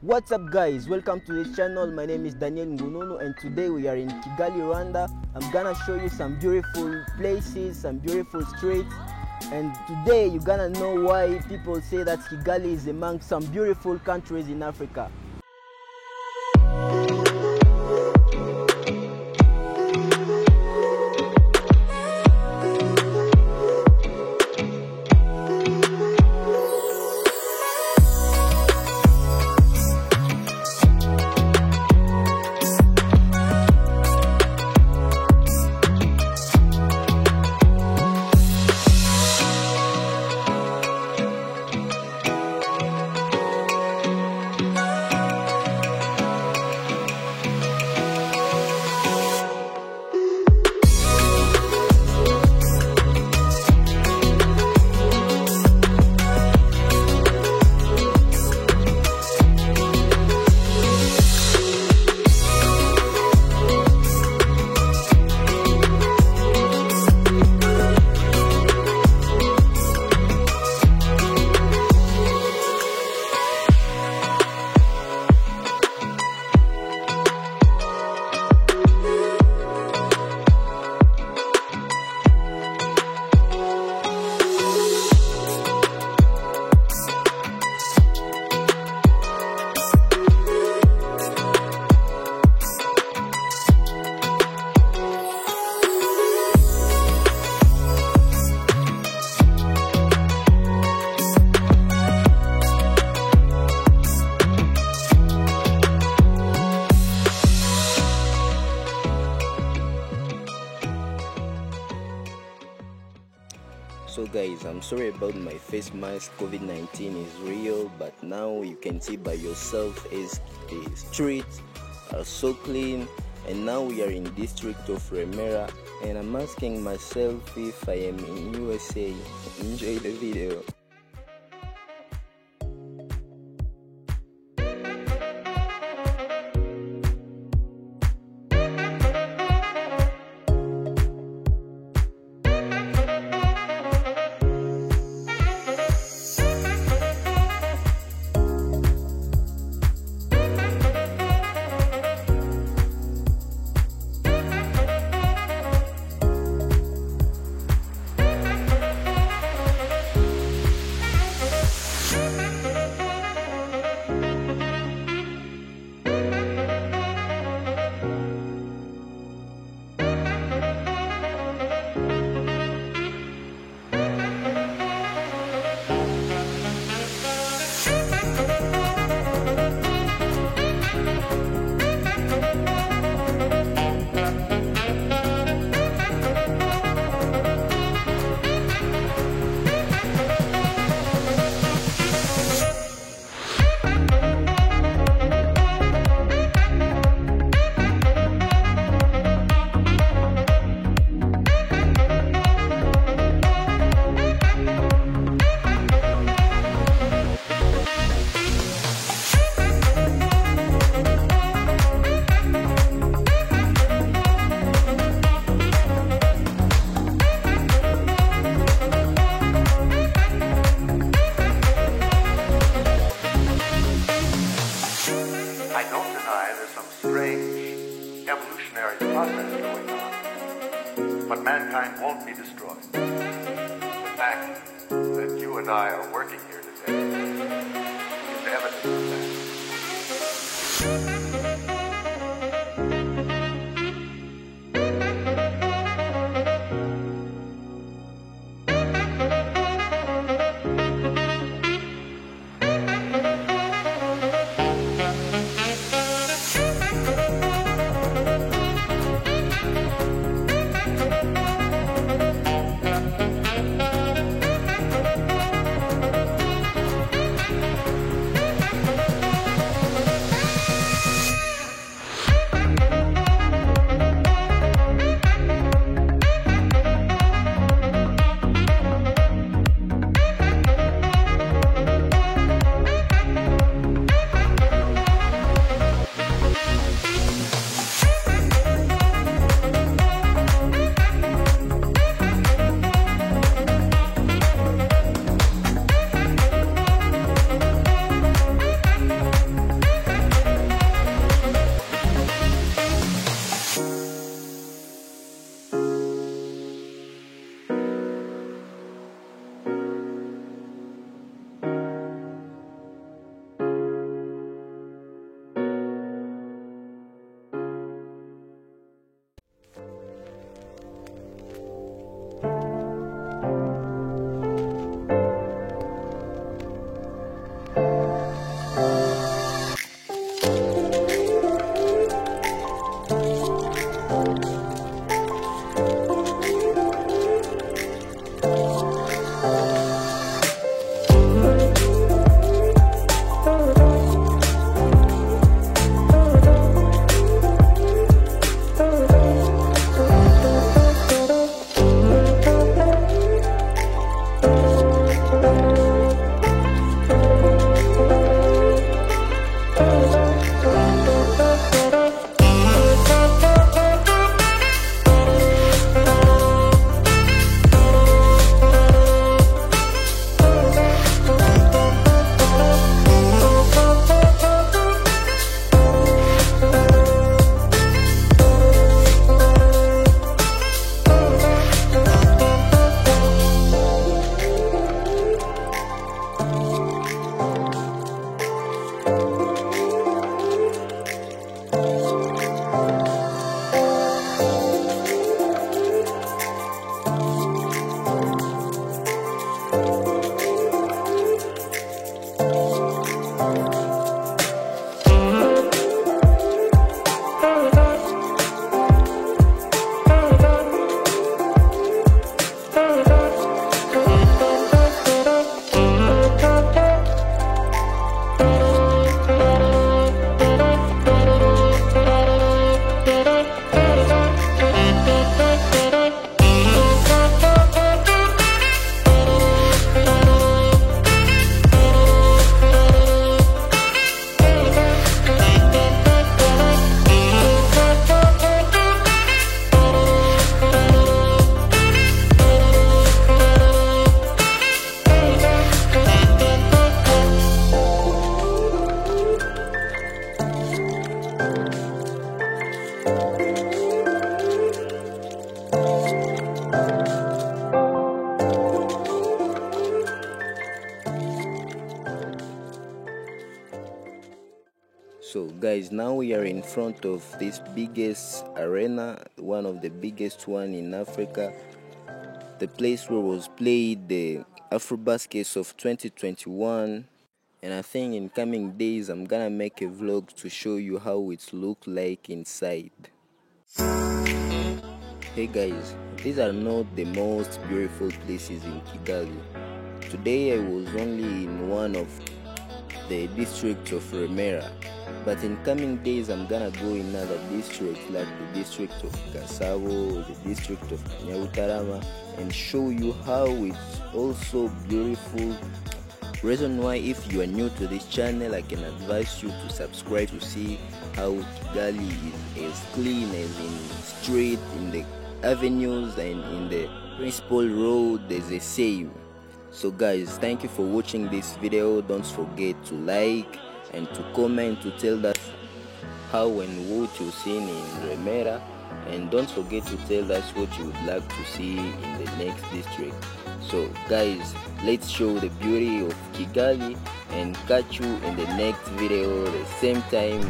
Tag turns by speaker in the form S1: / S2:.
S1: What's up guys, welcome to this channel. My name is Daniel Ngununu and today we are in Kigali, Rwanda. I'm gonna show you some beautiful places, some beautiful streets, and today you're gonna know why people say that Kigali is among some beautiful countries in Africa. So guys, I'm sorry about my face mask. COVID-19 is real, but now you can see by yourself is the streets are so clean, and now we are in district of Remera, and I'm asking myself if I am in USA. Enjoy the video.
S2: I don't deny there's some strange evolutionary process going on, but mankind won't be destroyed. The fact that you and I are working here today is evidence of that.
S1: So guys, now we are in front of this biggest arena, one of the biggest one in Africa, the place where was played the Afrobaskets of 2021. And I think in coming days I'm gonna make a vlog to show you how it look like inside. Hey guys, these are not the most beautiful places in Kigali. Today I was only in one of the districts of Remera, but in coming days I'm gonna go in other districts like the district of Gasabo, the district of Nyarutarama, and show you how it's also beautiful. Reason why, if you are new to this channel, I can advise you to subscribe to see how Kigali is as clean as in street, in the avenues and in the principal road there's a save. So guys, thank you for watching this video. Don't forget to like and to comment to tell us how and what you've seen in Remera, and don't forget to tell us what you would like to see in the next district. So guys, let's show the beauty of Kigali and catch you in the next video the same time.